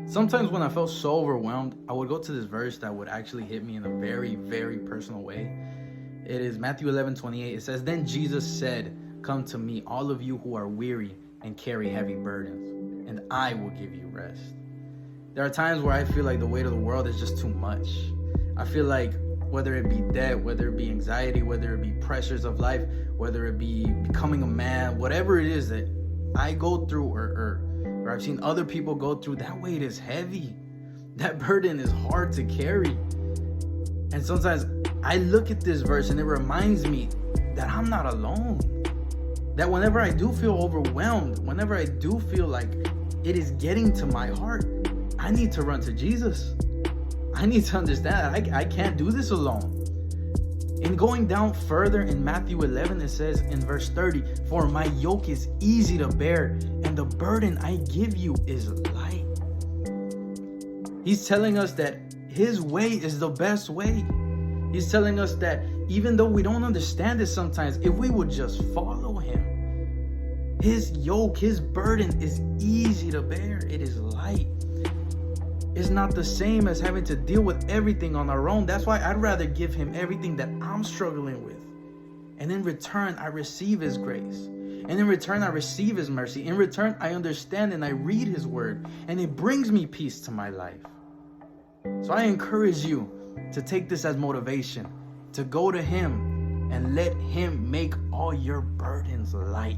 Sometimes when I felt so overwhelmed, I would go to this verse that would actually hit me in a very, very personal way. It is Matthew 11:28. It says, "Then Jesus said, 'Come to me, all of you who are weary and carry heavy burdens, and I will give you rest.'" There are times where I feel like the weight of the world is just too much. I feel like whether it be debt, whether it be anxiety, whether it be pressures of life, whether it be becoming a man, whatever it is that I go through or I've seen other people go through, that weight is heavy. That burden is hard to carry. And sometimes I look at this verse and it reminds me that I'm not alone. That whenever I do feel overwhelmed, whenever I do feel like it is getting to my heart, I need to run to Jesus. I need to understand that I can't do this alone. And going down further in Matthew 11, it says in verse 30, "For my yoke is easy to bear, and the burden I give you is light." He's telling us that his way is the best way. He's telling us that even though we don't understand it sometimes, if we would just follow him, his yoke, his burden is easy to bear. It is light. It's not the same as having to deal with everything on our own. That's why I'd rather give him everything that I'm struggling with. And in return, I receive his grace. And in return, I receive his mercy. In return, I understand and I read his word. And it brings me peace to my life. So I encourage you to take this as motivation, to go to him and let him make all your burdens light.